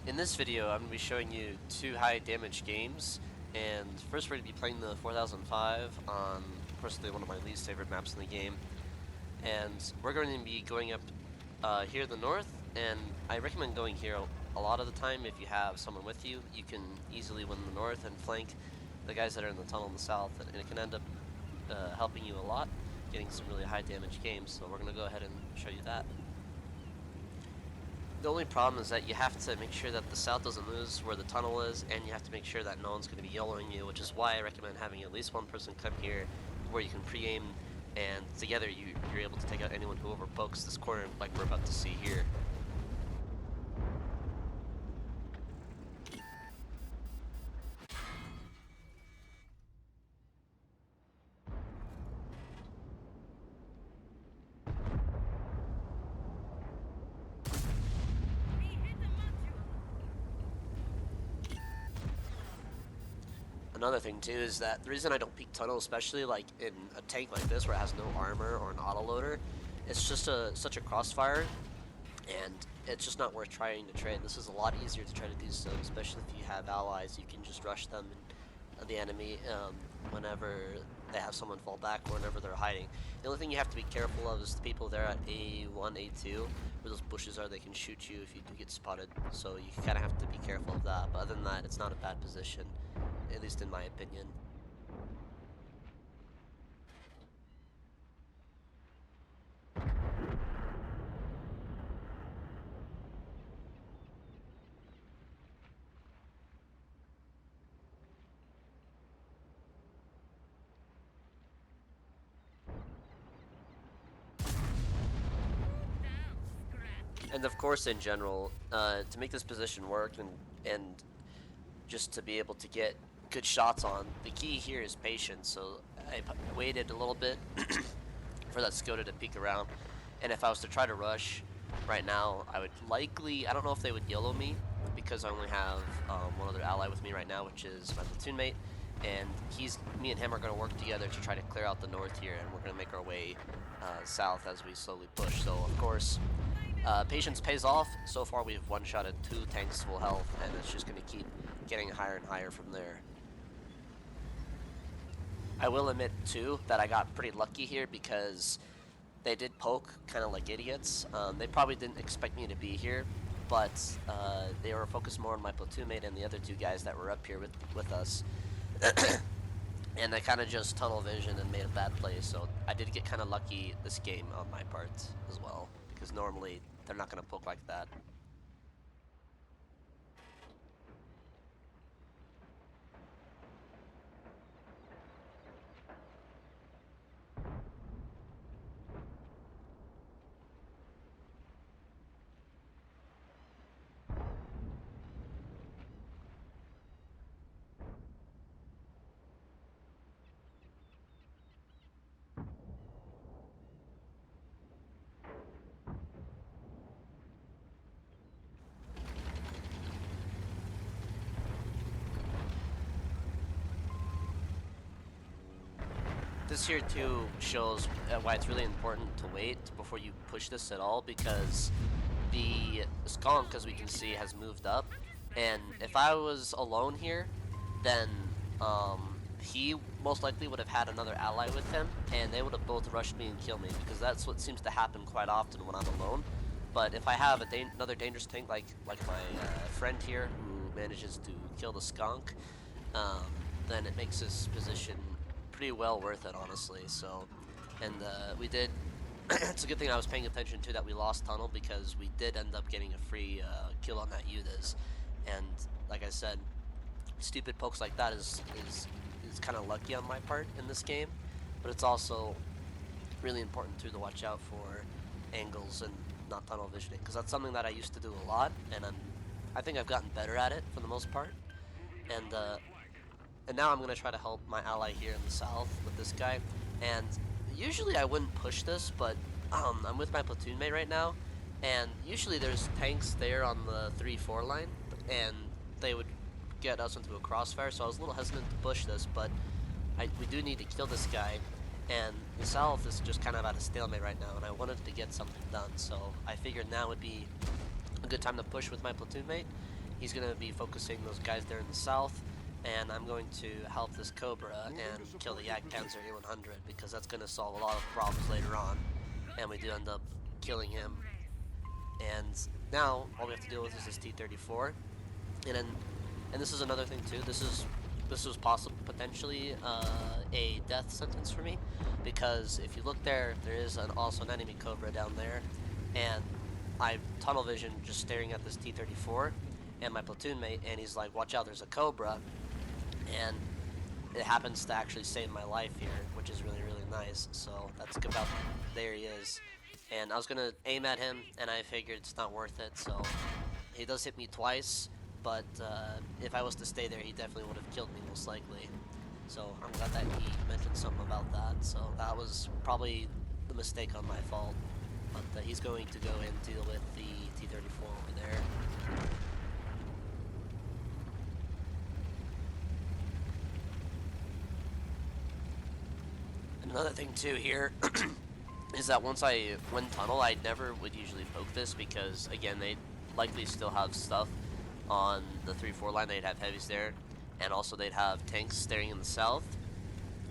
In this video, I'm going to be showing you two high damage games, and first we're going to be playing the 4005 on personally one of my least favorite maps in the game, and we're going to be going up here in the north, and I recommend going here a lot of the time. If you have someone with you, you can easily win the north and flank the guys that are in the tunnel in the south, and it can end up helping you a lot, getting some really high damage games, so we're going to go ahead and show you that. The only problem is that you have to make sure that the south doesn't lose where the tunnel is, and you have to make sure that no one's going to be yellowing you, which is why I recommend having at least one person come here where you can pre-aim, and together you're able to take out anyone who overpokes this corner like we're about to see here. Another thing too is that the reason I don't peek tunnel, especially like in a tank like this where it has no armor or an autoloader, it's just such a crossfire, and it's just not worth trying to trade. This is a lot easier to try to do so, especially if you have allies. You can just rush them and the enemy whenever they have someone fall back or whenever they're hiding. The only thing you have to be careful of is the people there at A1, A2, where those bushes are. They can shoot you if you do get spotted, so you kind of have to be careful of that. But other than that, it's not a bad position, at least in my opinion. And of course, in general, to make this position work and just to be able to get good shots on, the key here is patience. So I waited a little bit for that Skoda to peek around, and if I was to try to rush right now, I would likely, I don't know if they would yellow me, because I only have one other ally with me right now, which is my platoon mate, and me and him are going to work together to try to clear out the north here, and we're going to make our way south as we slowly push. So of course, patience pays off. So far we've one-shotted 2 tanks full health, and it's just going to keep getting higher and higher from there. I will admit too that I got pretty lucky here because they did poke kind of like idiots. They probably didn't expect me to be here, but they were focused more on my platoon mate and the other 2 guys that were up here with us. And they kind of just tunnel vision and made a bad play, so I did get kind of lucky this game on my part as well, because normally they're not going to poke like that. This here too shows why it's really important to wait before you push this at all, because the skunk, as we can see, has moved up, and if I was alone here, then he most likely would have had another ally with him, and they would have both rushed me and killed me, because that's what seems to happen quite often when I'm alone. But if I have another dangerous tank like my friend here, who manages to kill the skunk, then it makes this position pretty well worth it, honestly. So, and we did. It's a good thing I was paying attention to that we lost tunnel, because we did end up getting a free kill on that Udas. And like I said, stupid pokes like that is kind of lucky on my part in this game, but it's also really important too to watch out for angles and not tunnel visioning, because that's something that I used to do a lot, and I think I've gotten better at it for the most part. And now I'm going to try to help my ally here in the south with this guy. And usually I wouldn't push this, but I'm with my platoon mate right now. And usually there's tanks there on the 3-4 line, and they would get us into a crossfire. So I was a little hesitant to push this, but we do need to kill this guy. And the south is just kind of at a stalemate right now, and I wanted to get something done. So I figured now would be a good time to push with my platoon mate. he's going to be focusing those guys there in the south, and I'm going to help this Cobra and kill the Jagdpanzer A100 because that's going to solve a lot of problems later on, and we do end up killing him. And now all we have to deal with is this T-34, and this is another thing too. This was possible potentially a death sentence for me, because if you look there, there is also an enemy Cobra down there, and I tunnel vision just staring at this T-34 and my platoon mate, and he's like, "Watch out, there's a Cobra," and it happens to actually save my life here, which is really nice. So that's about, there he is, and I was gonna aim at him, and I figured it's not worth it. So he does hit me twice, but if I was to stay there, he definitely would have killed me most likely. So I'm glad that he mentioned something about that. So that was probably the mistake on my fault. But he's going to go and deal with the T-34 over there. And another thing too here is that once I win tunnel, I never would usually poke this because, again, they likely still have stuff on the 3-4 line. They'd have heavies there, and also they'd have tanks staring in the south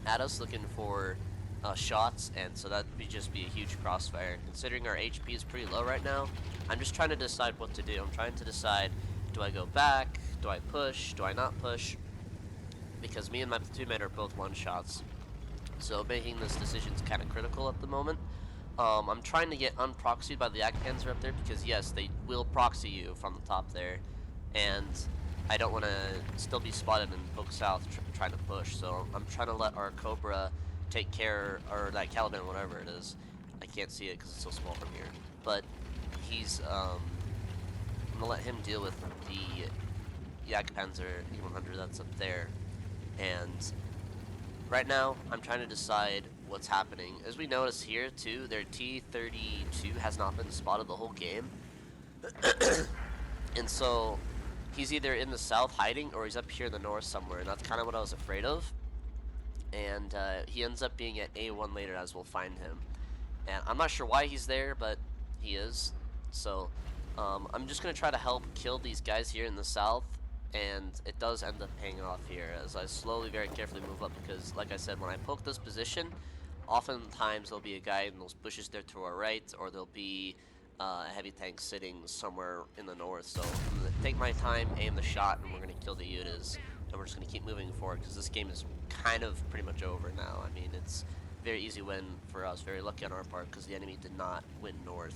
at us looking for shots, and so that would just be a huge crossfire. Considering our HP is pretty low right now, I'm just trying to decide what to do. I'm trying to decide, do I go back, do I push, do I not push, because me and my platoon mate are both one-shots, so making this decision is kind of critical at the moment. I'm trying to get unproxied by the Jagdpanzer up there because, yes, they will proxy you from the top there, and I don't want to still be spotted and poke south trying to push, so I'm trying to let our Cobra take care, or that Caliban, whatever it is. I can't see it because it's so small from here, but he's, I'm going to let him deal with the Jagdpanzer E100 that's up there, and right now I'm trying to decide what's happening. As we notice here too, their T-32 has not been spotted the whole game. And so he's either in the south hiding or he's up here in the north somewhere, and that's kind of what I was afraid of. And he ends up being at A1 later, as we'll find him. And I'm not sure why he's there, but he is. So I'm just going to try to help kill these guys here in the south, and it does end up paying off here as I slowly, very carefully move up, because like I said, when I poke this position, oftentimes there'll be a guy in those bushes there to our right, or there'll be a heavy tank sitting somewhere in the north. So I'm going to take my time, aim the shot, and we're going to kill the Yutas, and we're just going to keep moving forward because this game is kind of pretty much over now. I mean, it's a very easy win for us, very lucky on our part because the enemy did not win north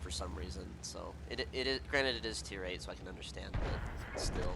for some reason. So it is, granted it is tier 8, so I can understand, but still.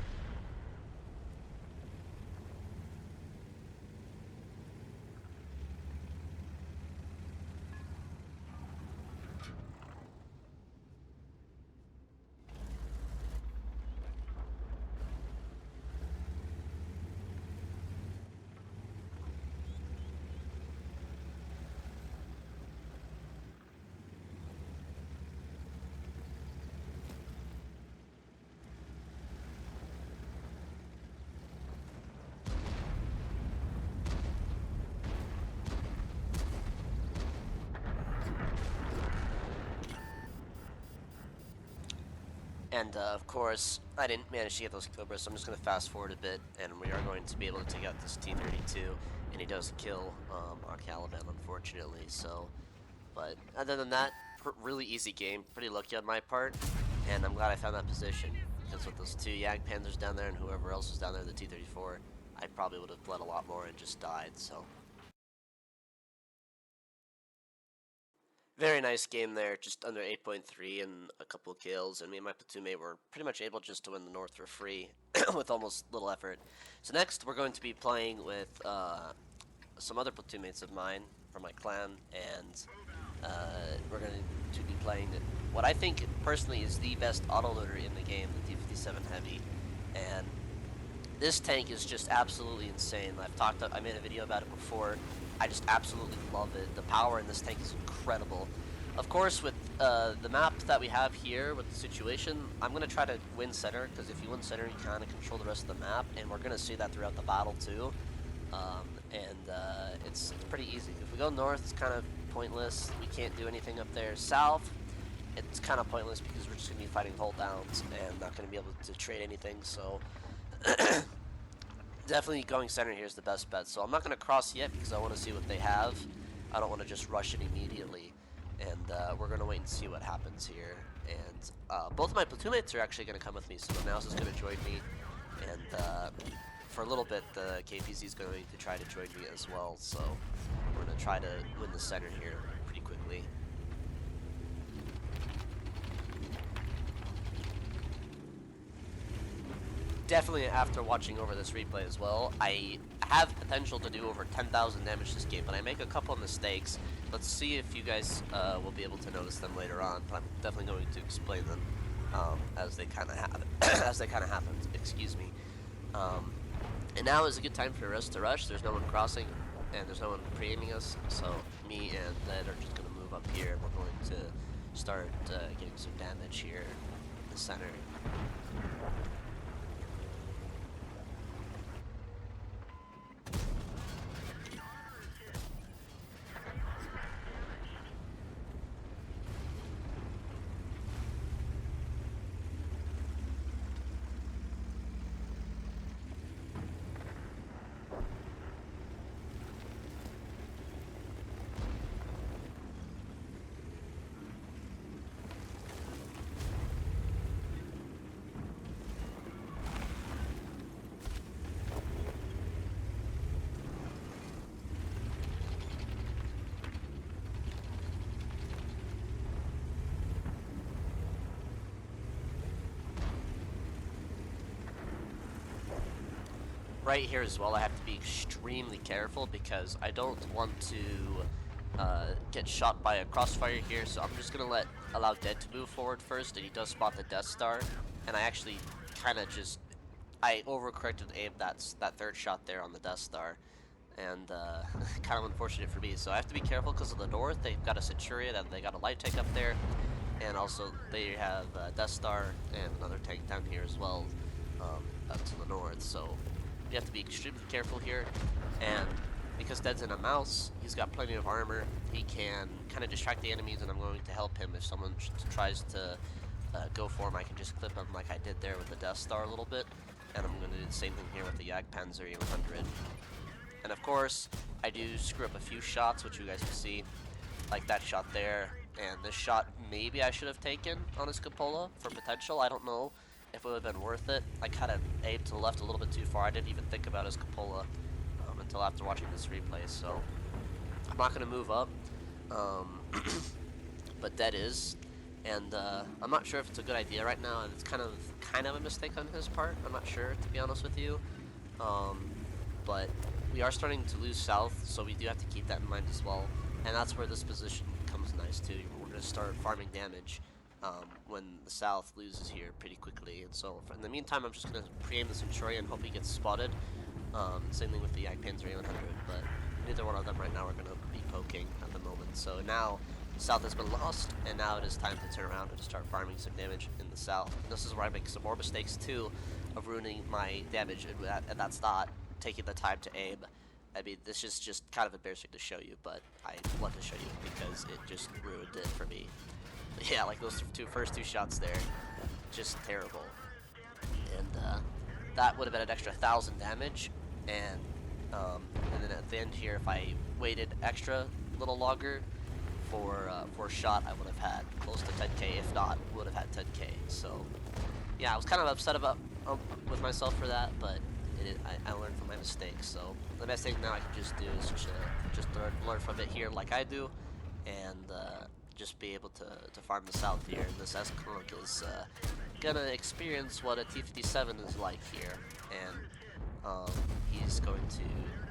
And of course, I didn't manage to get those Cobras, so I'm just going to fast forward a bit, and we are going to be able to take out this T-32, and he does kill our Caliban, unfortunately. So, but other than that, really easy game, pretty lucky on my part, and I'm glad I found that position, because with those two Jagdpanzers down there and whoever else was down there, the T-34, I probably would have bled a lot more and just died. So. Very nice game there, just under 8.3 and a couple of kills, and me and my platoon mate were pretty much able just to win the north for free with almost little effort. So next we're going to be playing with some other platoon mates of mine from my clan, and we're going to be playing what I think personally is the best autoloader in the game, the D57 Heavy, and this tank is just absolutely insane. I made a video about it before. I just absolutely love it. The power in this tank is incredible. Of course, with the map that we have here with the situation, I'm going to try to win center, because if you win center, you kind of control the rest of the map, and we're going to see that throughout the battle too. It's pretty easy. If we go north, it's kind of pointless. We can't do anything up there. South, it's kind of pointless because we're just going to be fighting hold downs and not going to be able to trade anything. So definitely going center here is the best bet. So I'm not going to cross yet because I want to see what they have. I don't want to just rush it immediately. And we're going to wait and see what happens here. And both of my platoon mates are actually going to come with me. So the mouse is going to join me. And for a little bit, the KPZ is going to try to join me as well. So we're going to try to win the center here pretty quickly. Definitely after watching over this replay as well, I have potential to do over 10,000 damage this game, but I make a couple of mistakes. Let's see if you guys will be able to notice them later on, but I'm definitely going to explain them as they kind of happen. As they kind of happen. Excuse me. And now is a good time for us to rush. There's no one crossing, and there's no one pre-aiming us, so me and Ned are just going to move up here, and we're going to start getting some damage here in the center. Right here as well, I have to be extremely careful because I don't want to get shot by a crossfire here, so I'm just going to allow Dead to move forward first, and he does spot the Death Star, and I actually kind of I overcorrected aim that third shot there on the Death Star, and kind of unfortunate for me, so I have to be careful because of the north. They've got a Centurion, and they got a light tank up there, and also they have Death Star and another tank down here as well, up to the north, so you have to be extremely careful here, and because Dead's in a mouse, he's got plenty of armor. He can kind of distract the enemies, and I'm going to help him if someone tries to go for him. I can just clip him like I did there with the Death Star a little bit, and I'm going to do the same thing here with the Jagdpanzer 100. And of course, I do screw up a few shots, which you guys can see, like that shot there, and this shot maybe I should have taken on his cupola for potential. I don't know if it would have been worth it. I kind of aimed to the left a little bit too far. I didn't even think about his cupola until after watching this replay, so I'm not going to move up, but Dead is, and I'm not sure if it's a good idea right now, and it's kind of a mistake on his part. I'm not sure, to be honest with you, but we are starting to lose south, so we do have to keep that in mind as well, and that's where this position comes nice too. We're going to start farming damage when the south loses here pretty quickly, and so in the meantime, I'm just going to pre-aim the Centurion and hope he gets spotted. Same thing with the Jagdpanzer 100, but neither one of them right now are going to be poking at the moment. So now south has been lost, and now it is time to turn around and start farming some damage in the south. And this is where I make some more mistakes too, of ruining my damage, and that's not taking the time to aim. I mean, this is just kind of embarrassing to show you, but I want to show you because it just ruined it for me. But yeah, like those first two shots there, just terrible. And that would have been an extra 1,000 damage, and then at the end here, if I waited extra little longer for a shot, I would have had close to 10k. If not, would have had 10k. So yeah, I was kind of upset about with myself for that, but I learned from my mistakes. So the best thing now I can just do is just learn from it here, like I do, and just be able to farm the south here. And this S-Conk is gonna experience what a T-57 is like here, and he's going to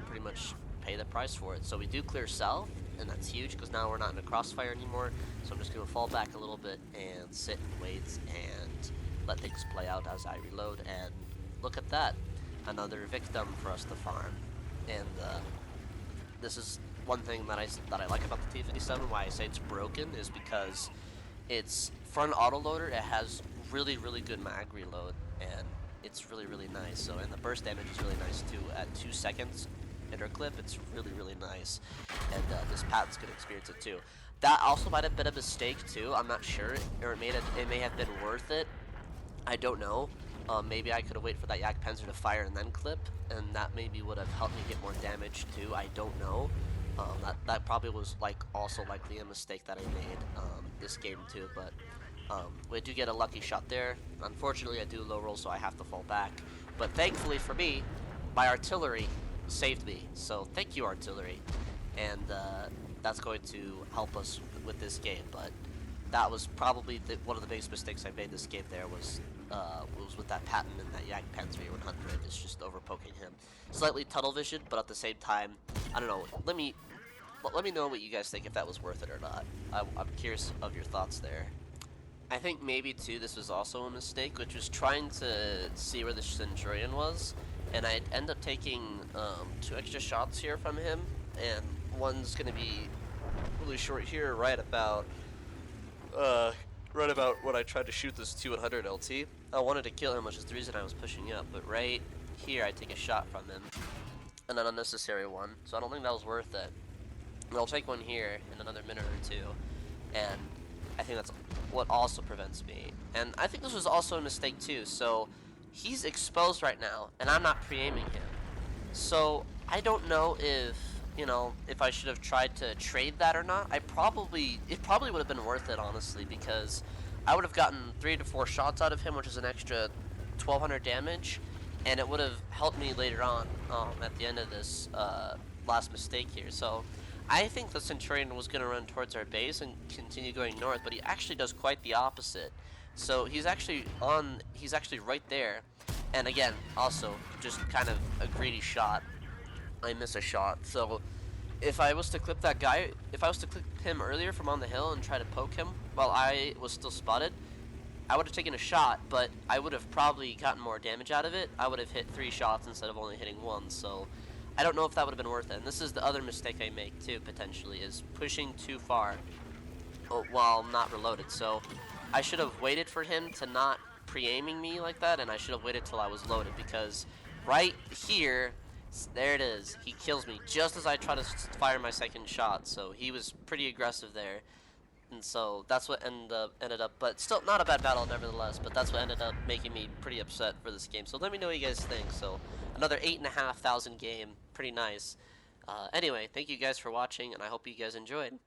pretty much pay the price for it. So we do clear south, and that's huge because now we're not in a crossfire anymore. So I'm just going to fall back a little bit and sit and wait and let things play out as I reload. And look at that, another victim for us to farm. And this is one thing that I like about the T-57. Why I say it's broken is because it's front autoloader. It has really good mag reload, and it's really nice. So, and the burst damage is really nice too. At 2 seconds inter clip, it's really nice, and this Patton's gonna experience it too. That also might have been a mistake too. I'm not sure, or it may have been worth it. I don't know. Maybe I could have waited for that Yak Panzer to fire and then clip, and that maybe would have helped me get more damage too. I don't know. That probably was like also likely a mistake that I made this game too. But we do get a lucky shot there. Unfortunately, I do low roll, so I have to fall back. But thankfully for me, my artillery saved me. So thank you, artillery, and that's going to help us with this game. But that was probably one of the biggest mistakes I made this game. There was with that patent and that Yak Panzer 100. It's just over poking him, slightly tunnel vision, but at the same time, I don't know. Let me know what you guys think, if that was worth it or not. I'm curious of your thoughts there. I think maybe too this was also a mistake, which was trying to see where the Centurion was, and I'd end up taking 2 extra shots here from him, and one's gonna be really short here, right about when I tried to shoot this 200 LT. I wanted to kill him, which is the reason I was pushing up, but right here I take a shot from him, and an unnecessary one, so I don't think that was worth it. I'll take one here in another minute or two, and I think that's what also prevents me. And I think this was also a mistake too. So he's exposed right now, and I'm not pre-aiming him. So I don't know if, you know, if I should have tried to trade that or not. It probably would have been worth it, honestly, because I would have gotten 3 to 4 shots out of him, which is an extra 1200 damage, and it would have helped me later on at the end of this last mistake here. So I think the Centurion was going to run towards our base and continue going north, but he actually does quite the opposite. So he's actually right there. And again, also, just kind of a greedy shot. I miss a shot. So if I was to clip that guy, if I was to clip him earlier from on the hill and try to poke him while I was still spotted, I would have taken a shot, but I would have probably gotten more damage out of it. I would have hit 3 shots instead of only hitting 1, so I don't know if that would have been worth it. And this is the other mistake I make too, potentially, is pushing too far while not reloaded. So I should have waited for him to not pre-aiming me like that, and I should have waited till I was loaded, because right here, there it is. He kills me just as I try to fire my second shot, so he was pretty aggressive there. And so that's what ended up, but still not a bad battle nevertheless, but that's what ended up making me pretty upset for this game. So let me know what you guys think. So another 8,500 game, pretty nice. Anyway, thank you guys for watching, and I hope you guys enjoyed.